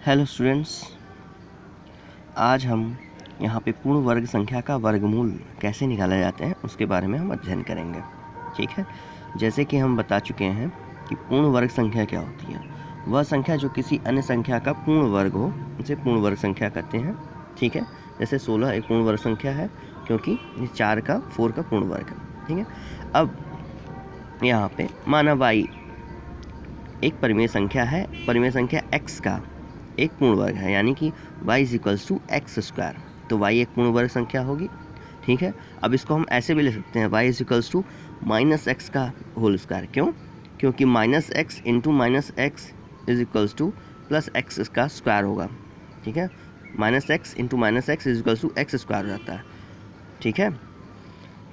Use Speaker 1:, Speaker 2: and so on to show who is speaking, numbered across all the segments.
Speaker 1: Hello students, आज हम यहाँ पे पूर्ण वर्ग संख्या का वर्गमूल कैसे निकाला जाते हैं उसके बारे में हम अध्ययन करेंगे। ठीक है, जैसे कि हम बता चुके हैं कि पूर्ण वर्ग संख्या क्या होती है। वह संख्या जो किसी अन्य संख्या का पूर्ण वर्ग हो उसे पूर्ण वर्ग संख्या कहते हैं। ठीक है, जैसे 16 एक पूर्ण वर्ग संख्या है क्योंकि ये 4 का पूर्ण वर्ग है। ठीक है, अब यहाँ पे माना y एक परिमेय संख्या है, परिमेय संख्या x का एक पूर्ण वर्ग है, यानी कि y = x²। तो y एक पूर्ण वर्ग संख्या होगी। ठीक है, अब इसको हम ऐसे भी ले सकते हैं, y = -x का होल स्क्वायर। क्यों? क्योंकि -x × -x + x का स्क्वायर होगा। ठीक है, -x × -x = x² हो जाता है। ठीक है,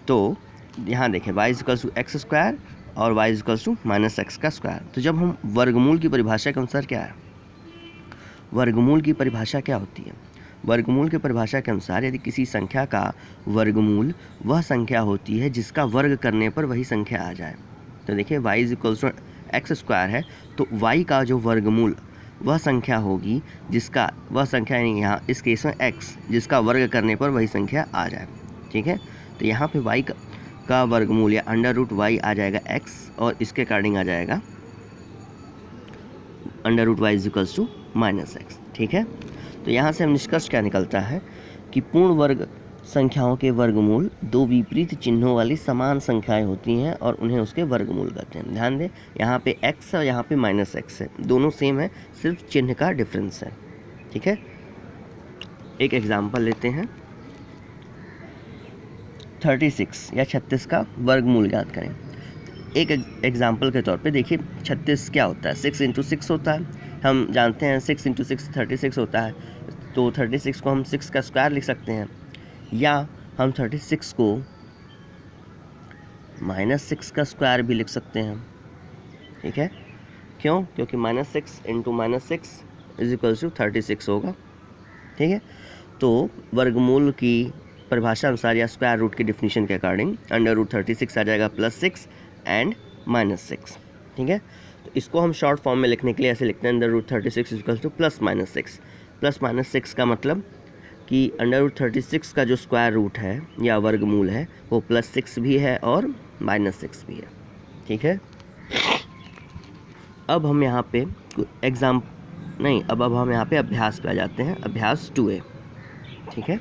Speaker 1: तो यहाँ देखें y = x² और y = -x का स्क्वायर। तो जब हम वर्गमूल की परिभाषा के अनुसार क्या है, वर्गमूल की परिभाषा क्या होती है? वर्गमूल की परिभाषा के अनुसार यदि किसी संख्या का वर्गमूल वह संख्या होती है जिसका वर्ग करने पर वही संख्या आ जाए। तो देखिए y = x² है, तो y का जो वर्गमूल वह संख्या होगी जिसका वह संख्या यानी यहाँ इस केस में x जिसका वर्ग करने पर वही संख्या आ जाए। ठीक है, तो यहाँ पे y का वर्गमूल या √y आ जाएगा x और इसके अकॉर्डिंग आ जाएगा √y = -x। ठीक है, तो यहाँ से हम निष्कर्ष क्या निकलता है कि पूर्ण वर्ग संख्याओं के वर्गमूल दो विपरीत चिन्हों वाली समान संख्याएं होती हैं और उन्हें उसके वर्गमूल कहते हैं। ध्यान दें, यहाँ पे x और यहाँ पे -x है, दोनों सेम है, सिर्फ चिन्ह का डिफरेंस है। ठीक है, एक एग्जाम्पल लेते हैं, 36 या 36 का वर्गमूल ज्ञात करें। एक एग्जाम्पल के तौर पे देखिए 36 क्या होता है, 6 × 6 होता है। हम जानते हैं 6 × 6 36 होता है, तो 36 को हम 6 का स्क्वायर लिख सकते हैं, या हम 36 को -6 का स्क्वायर भी लिख सकते हैं। ठीक है, क्यों? क्योंकि -6 × -6 = 36 होगा। ठीक है, तो वर्गमूल की परिभाषा अनुसार या स्क्वायर रूट की डिफिनीशन के अकॉर्डिंग √36 आ जाएगा +6 एंड -6। ठीक है, तो इसको हम शॉर्ट फॉर्म में लिखने के लिए ऐसे लिखते हैं √36 = +-6। +-6 का मतलब कि √36 का जो स्क्वायर रूट है या वर्गमूल है वो +6 भी है और -6 भी है। ठीक है, अब हम यहाँ पे अब हम यहाँ पे अभ्यास पे आ जाते हैं। अभ्यास 2A। ठीक है,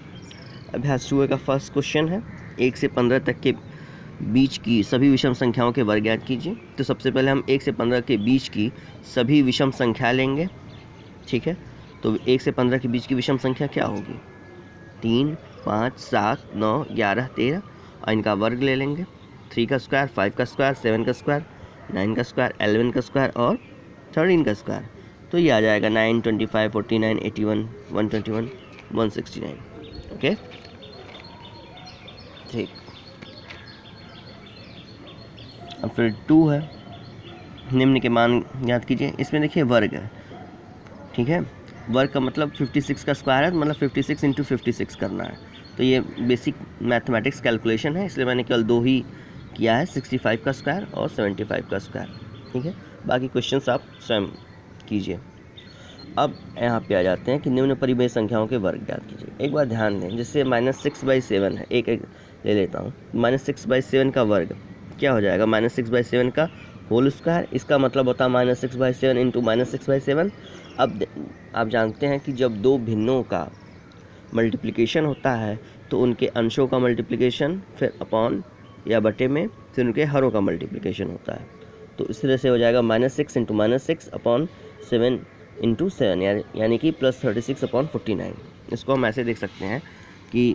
Speaker 1: अभ्यास 2A का फर्स्ट क्वेश्चन है, 1 से 15 तक के बीच की सभी विषम संख्याओं के वर्ग ज्ञात कीजिए। तो सबसे पहले हम 1 से 15 के बीच की सभी विषम संख्या लेंगे। ठीक है, तो 1 से 15 के बीच की विषम संख्या क्या होगी? 3, 5, 7, 9, 11, 13 और इनका वर्ग ले लेंगे। 3 का स्क्वायर, 5 का स्क्वायर, 7 का स्क्वायर, 9 का स्क्वायर, 11 का स्क्वायर और 13 का स्क्वायर। तो ये आ जाएगा 9, 25, 49, 81, 121, 169। ओके, ठीक। अब फिर 2 है, निम्न के मान याद कीजिए। इसमें देखिए वर्ग है। ठीक है, वर्ग का मतलब 56 का स्क्वायर है, मतलब 56 × 56 करना है। तो ये बेसिक मैथमेटिक्स कैलकुलेशन है, इसलिए मैंने केवल 2 ही किया है, 65 का स्क्वायर और 75 का स्क्वायर। ठीक है, बाकी क्वेश्चंस आप स्वयं कीजिए। अब यहाँ पे आ जाते हैं कि निम्न परिमेय संख्याओं के वर्ग ज्ञात कीजिए। एक बार ध्यान दें, जैसे -6/7 है, एक ले लेता हूँ। -6/7 का वर्ग क्या हो जाएगा? -6/7 का होल स्क्वायर। इसका मतलब होता है -6/7 × -6/7। अब आप जानते हैं कि जब दो भिन्नों का मल्टीप्लिकेशन होता है तो उनके अंशों का मल्टीप्लिकेशन, फिर अपॉन या बटे में, फिर उनके हरों का मल्टीप्लिकेशन होता है। तो इस तरह से हो जाएगा -6 × -6 अपॉन 7 × 7, यानी कि +36/49। इसको हम ऐसे देख सकते हैं कि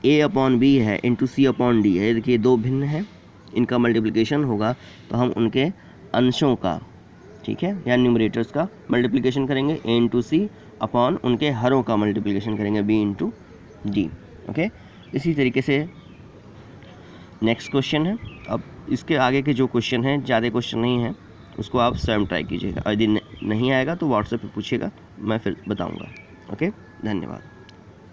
Speaker 1: A/B है × C/D है। देखिए दो भिन्न हैं, इनका मल्टीप्लिकेशन होगा तो हम उनके अंशों का, ठीक है, या न्यूमरेटर्स का मल्टीप्लिकेशन करेंगे A × C अपॉन उनके हरों का मल्टीप्लिकेशन करेंगे B × D। ओके, इसी तरीके से नेक्स्ट क्वेश्चन है। अब इसके आगे के जो क्वेश्चन हैं, ज़्यादा क्वेश्चन नहीं है, उसको आप स्वयं ट्राई कीजिएगा। यदि नहीं आएगा तो व्हाट्सएप पे पूछिएगा, मैं फिर बताऊंगा। ओके, धन्यवाद।